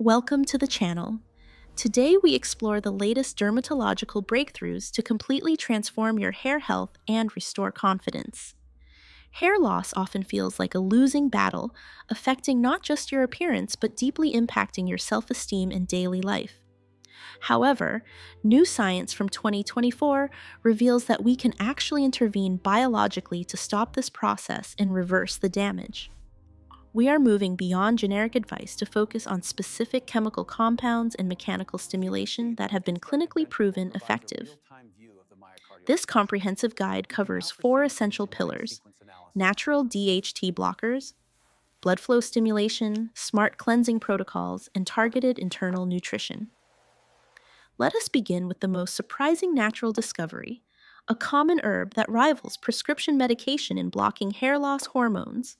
Welcome to the channel. Today we explore the latest dermatological breakthroughs to completely transform your hair health and restore confidence. Hair loss often feels like a losing battle, affecting not just your appearance but deeply impacting your self-esteem and daily life. However, new science from 2024 reveals that we can actually intervene biologically to stop this process and reverse the damage. We are moving beyond generic advice to focus on specific chemical compounds and mechanical stimulation that have been clinically proven effective. This comprehensive guide covers 4 essential pillars: natural DHT blockers, blood flow stimulation, smart cleansing protocols, and targeted internal nutrition. Let us begin with the most surprising natural discovery, a common herb that rivals prescription medication in blocking hair loss hormones.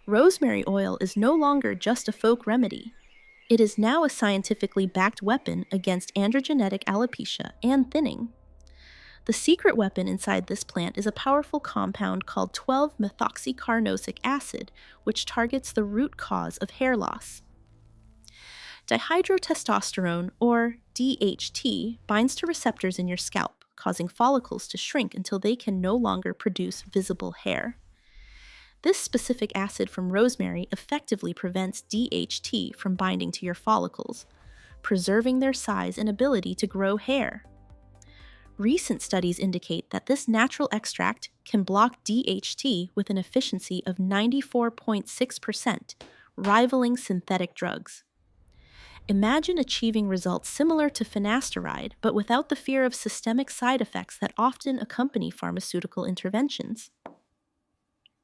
Rosemary oil is no longer just a folk remedy. It is now a scientifically backed weapon against androgenetic alopecia and thinning. The secret weapon inside this plant is a powerful compound called 12-methoxycarnosic acid, which targets the root cause of hair loss. Dihydrotestosterone, or DHT, binds to receptors in your scalp, causing follicles to shrink until they can no longer produce visible hair. This specific acid from rosemary effectively prevents DHT from binding to your follicles, preserving their size and ability to grow hair. Recent studies indicate that this natural extract can block DHT with an efficiency of 94.6%, rivaling synthetic drugs. Imagine achieving results similar to finasteride, but without the fear of systemic side effects that often accompany pharmaceutical interventions.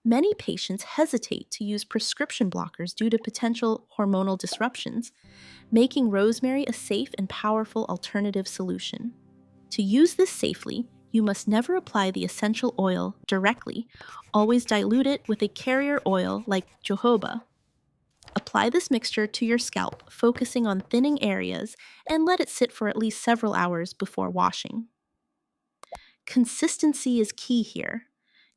Many patients hesitate to use prescription blockers due to potential hormonal disruptions, making rosemary a safe and powerful alternative solution. To use this safely, you must never apply the essential oil directly. Always dilute it with a carrier oil like jojoba. Apply this mixture to your scalp, focusing on thinning areas, and let it sit for at least several hours before washing. Consistency is key here.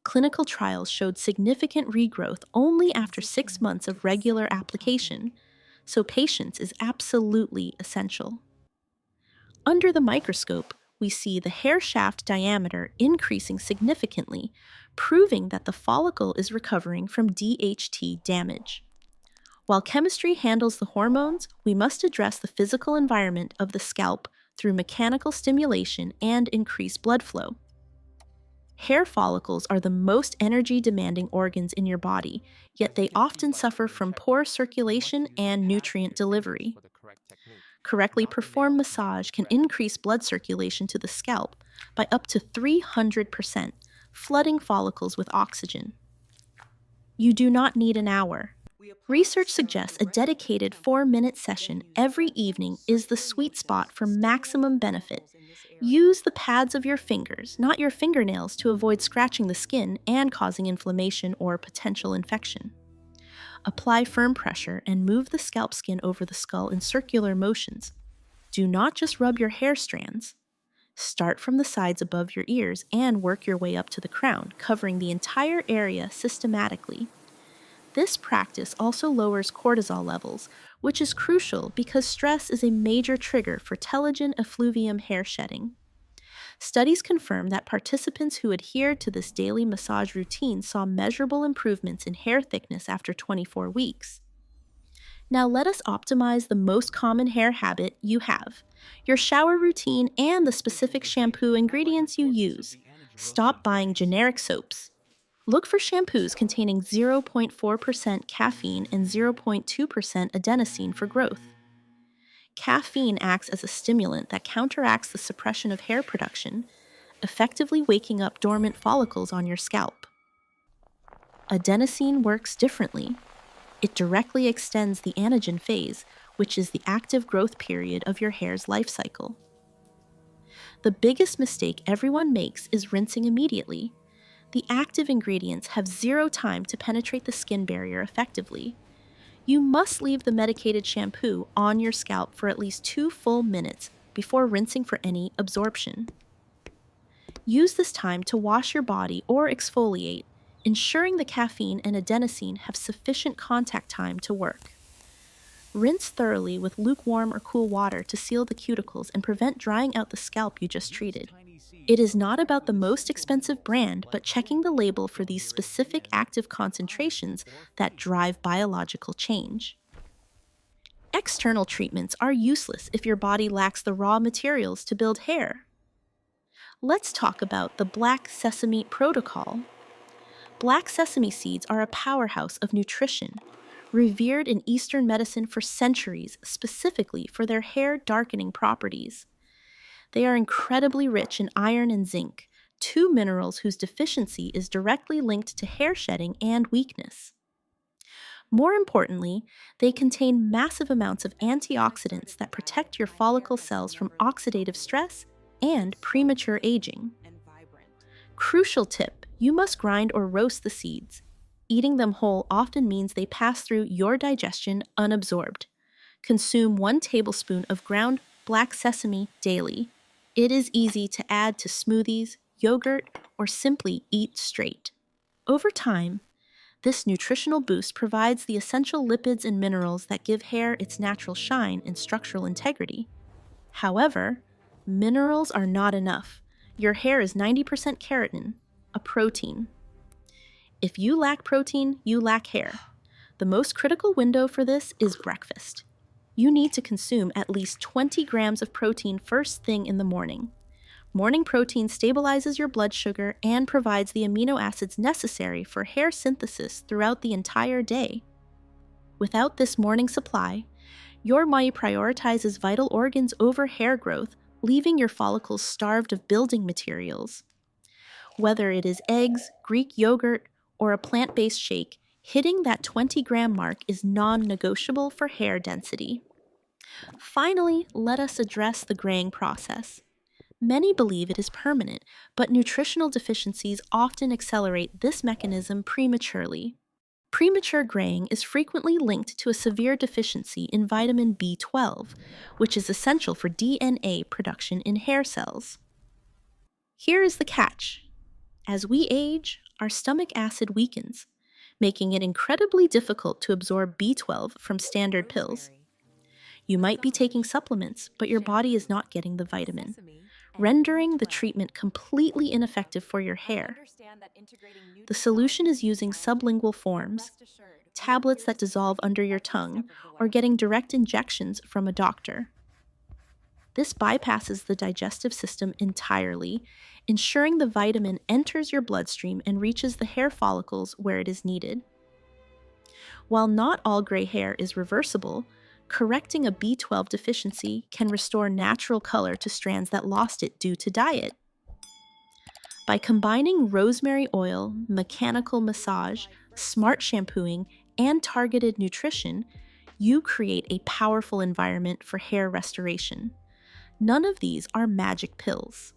Clinical trials showed significant regrowth only after 6 months of regular application, so patience is absolutely essential. Under the microscope, we see the hair shaft diameter increasing significantly, proving that the follicle is recovering from DHT damage. While chemistry handles the hormones, we must address the physical environment of the scalp through mechanical stimulation and increased blood flow. Hair follicles are the most energy-demanding organs in your body, yet they often suffer from poor circulation and nutrient delivery. Correctly performed massage can increase blood circulation to the scalp by up to 300%, flooding follicles with oxygen. You do not need an hour. Research suggests a dedicated 4-minute session every evening is the sweet spot for maximum benefit. Use the pads of your fingers, not your fingernails, to avoid scratching the skin and causing inflammation or potential infection. Apply firm pressure and move the scalp skin over the skull in circular motions. Do not just rub your hair strands. Start from the sides above your ears and work your way up to the crown, covering the entire area systematically. This practice also lowers cortisol levels, which is crucial because stress is a major trigger for telogen effluvium hair shedding. Studies confirm that participants who adhered to this daily massage routine saw measurable improvements in hair thickness after 24 weeks. Now let us optimize the most common hair habit you have: your shower routine and the specific shampoo ingredients you use. Stop buying generic soaps. Look for shampoos containing 0.4% caffeine and 0.2% adenosine for growth. Caffeine acts as a stimulant that counteracts the suppression of hair production, effectively waking up dormant follicles on your scalp. Adenosine works differently. It directly extends the anagen phase, which is the active growth period of your hair's life cycle. The biggest mistake everyone makes is rinsing immediately. The active ingredients have zero time to penetrate the skin barrier effectively. You must leave the medicated shampoo on your scalp for at least 2 full minutes before rinsing for any absorption. Use this time to wash your body or exfoliate, ensuring the caffeine and adenosine have sufficient contact time to work. Rinse thoroughly with lukewarm or cool water to seal the cuticles and prevent drying out the scalp you just treated. It is not about the most expensive brand, but checking the label for these specific active concentrations that drive biological change. External treatments are useless if your body lacks the raw materials to build hair. Let's talk about the Black Sesame Protocol. Black sesame seeds are a powerhouse of nutrition, revered in Eastern medicine for centuries, specifically for their hair darkening properties. They are incredibly rich in iron and zinc, two minerals whose deficiency is directly linked to hair shedding and weakness. More importantly, they contain massive amounts of antioxidants that protect your follicle cells from oxidative stress and premature aging. Crucial tip: you must grind or roast the seeds. Eating them whole often means they pass through your digestion unabsorbed. Consume 1 tablespoon of ground black sesame daily. It is easy to add to smoothies, yogurt, or simply eat straight. Over time, this nutritional boost provides the essential lipids and minerals that give hair its natural shine and structural integrity. However, minerals are not enough. Your hair is 90% keratin, a protein. If you lack protein, you lack hair. The most critical window for this is breakfast. You need to consume at least 20 grams of protein first thing in the morning. Morning protein stabilizes your blood sugar and provides the amino acids necessary for hair synthesis throughout the entire day. Without this morning supply, your body prioritizes vital organs over hair growth, leaving your follicles starved of building materials. Whether it is eggs, Greek yogurt, or a plant-based shake, hitting that 20-gram mark is non-negotiable for hair density. Finally, let us address the graying process. Many believe it is permanent, but nutritional deficiencies often accelerate this mechanism prematurely. Premature graying is frequently linked to a severe deficiency in vitamin B12, which is essential for DNA production in hair cells. Here is the catch. As we age, our stomach acid weakens, making it incredibly difficult to absorb B12 from standard pills. You might be taking supplements, but your body is not getting the vitamin, rendering the treatment completely ineffective for your hair. The solution is using sublingual forms, tablets that dissolve under your tongue, or getting direct injections from a doctor. This bypasses the digestive system entirely, ensuring the vitamin enters your bloodstream and reaches the hair follicles where it is needed. While not all gray hair is reversible, correcting a B12 deficiency can restore natural color to strands that lost it due to diet. By combining rosemary oil, mechanical massage, smart shampooing, and targeted nutrition, you create a powerful environment for hair restoration. None of these are magic pills.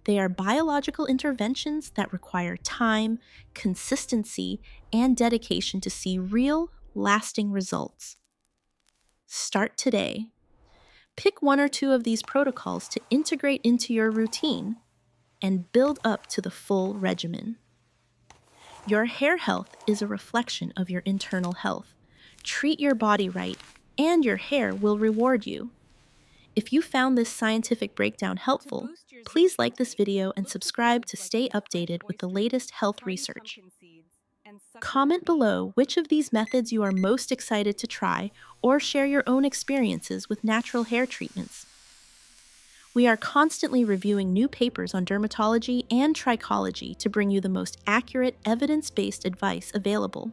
They are biological interventions that require time, consistency, and dedication to see real, lasting results. Start today. Pick 1 or 2 of these protocols to integrate into your routine and build up to the full regimen. Your hair health is a reflection of your internal health. Treat your body right, and your hair will reward you. If you found this scientific breakdown helpful, please like this video and subscribe to stay updated with the latest health research. Comment below which of these methods you are most excited to try, or share your own experiences with natural hair treatments. We are constantly reviewing new papers on dermatology and trichology to bring you the most accurate, evidence-based advice available.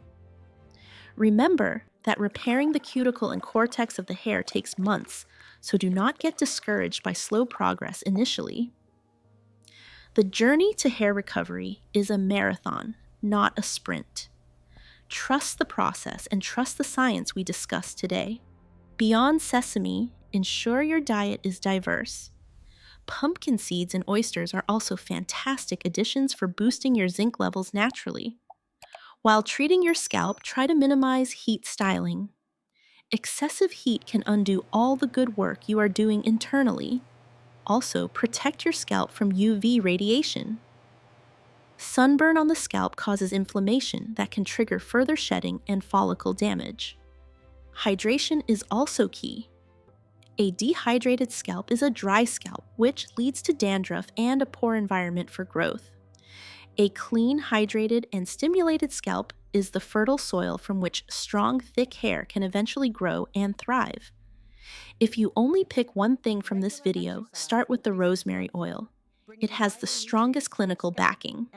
Remember that repairing the cuticle and cortex of the hair takes months, so do not get discouraged by slow progress initially. The journey to hair recovery is a marathon, not a sprint. Trust the process and trust the science we discussed today. Beyond sesame, ensure your diet is diverse. Pumpkin seeds and oysters are also fantastic additions for boosting your zinc levels naturally. While treating your scalp, try to minimize heat styling. Excessive heat can undo all the good work you are doing internally. Also, protect your scalp from UV radiation. Sunburn on the scalp causes inflammation that can trigger further shedding and follicle damage. Hydration is also key. A dehydrated scalp is a dry scalp, which leads to dandruff and a poor environment for growth. A clean, hydrated, and stimulated scalp is the fertile soil from which strong, thick hair can eventually grow and thrive. If you only pick one thing from this video, start with the rosemary oil. It has the strongest clinical backing.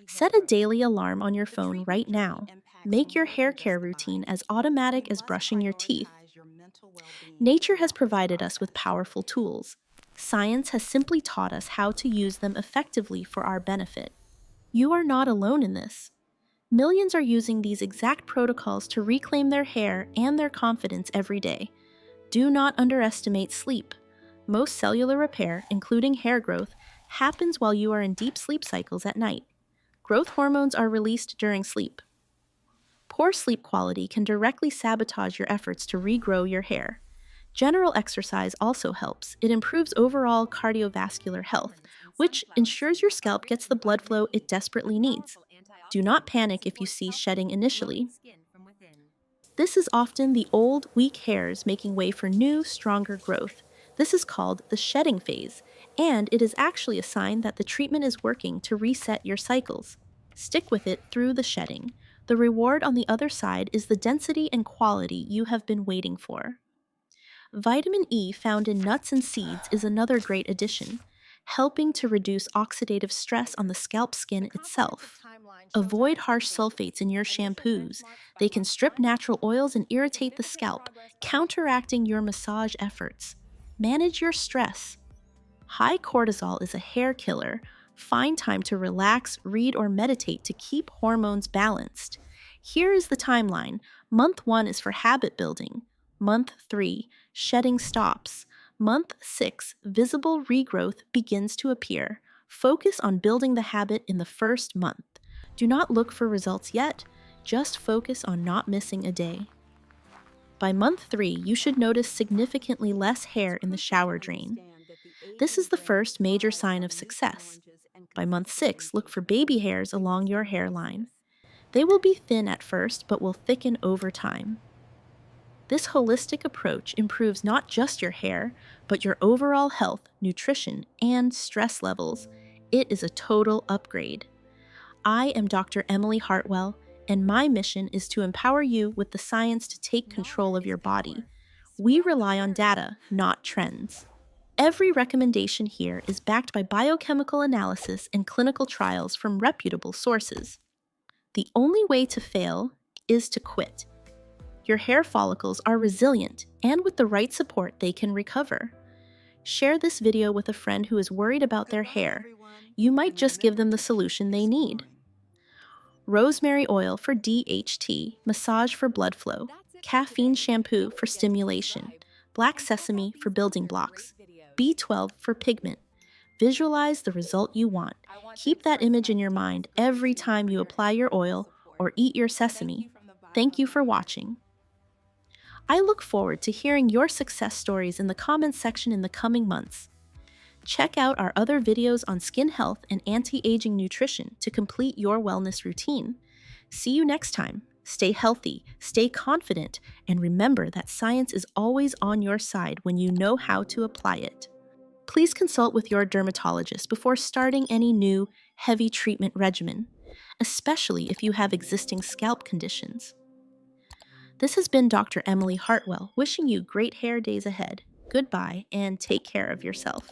Set a daily alarm on your phone right now. Make your hair care routine as automatic as brushing your teeth. Nature has provided us with powerful tools. Science has simply taught us how to use them effectively for our benefit. You are not alone in this. Millions are using these exact protocols to reclaim their hair and their confidence every day. Do not underestimate sleep. Most cellular repair, including hair growth, happens while you are in deep sleep cycles at night. Growth hormones are released during sleep. Poor sleep quality can directly sabotage your efforts to regrow your hair. General exercise also helps. It improves overall cardiovascular health, which ensures your scalp gets the blood flow it desperately needs. Do not panic if you see shedding initially. This is often the old, weak hairs making way for new, stronger growth. This is called the shedding phase, and it is actually a sign that the treatment is working to reset your cycles. Stick with it through the shedding. The reward on the other side is the density and quality you have been waiting for. Vitamin E found in nuts and seeds is another great addition, helping to reduce oxidative stress on the scalp skin itself. Avoid harsh sulfates in your shampoos. They can strip natural oils and irritate the scalp, counteracting your massage efforts. Manage your stress. High cortisol is a hair killer. Find time to relax, read, or meditate to keep hormones balanced. Here is the timeline. Month 1 is for habit building. Month 3, shedding stops. Month 6, visible regrowth begins to appear. Focus on building the habit in the first month. Do not look for results yet, just focus on not missing a day. By month 3, you should notice significantly less hair in the shower drain. This is the first major sign of success. By month 6, look for baby hairs along your hairline. They will be thin at first, but will thicken over time. This holistic approach improves not just your hair, but your overall health, nutrition, and stress levels. It is a total upgrade. I am Dr. Emily-Hartwell, and my mission is to empower you with the science to take control of your body. We rely on data, not trends. Every recommendation here is backed by biochemical analysis and clinical trials from reputable sources. The only way to fail is to quit. Your hair follicles are resilient, and with the right support, they can recover. Share this video with a friend who is worried about their hair. You might just give them the solution they need. Rosemary oil for DHT, massage for blood flow, caffeine shampoo for stimulation, black sesame for building blocks, B12 for pigment. Visualize the result you want. Keep that image in your mind every time you apply your oil or eat your sesame. Thank you for watching. I look forward to hearing your success stories in the comments section in the coming months. Check out our other videos on skin health and anti-aging nutrition to complete your wellness routine. See you next time. Stay healthy, stay confident, and remember that science is always on your side when you know how to apply it. Please consult with your dermatologist before starting any new, heavy treatment regimen, especially if you have existing scalp conditions. This has been Dr. Emily-Hartwell wishing you great hair days ahead. Goodbye, and take care of yourself.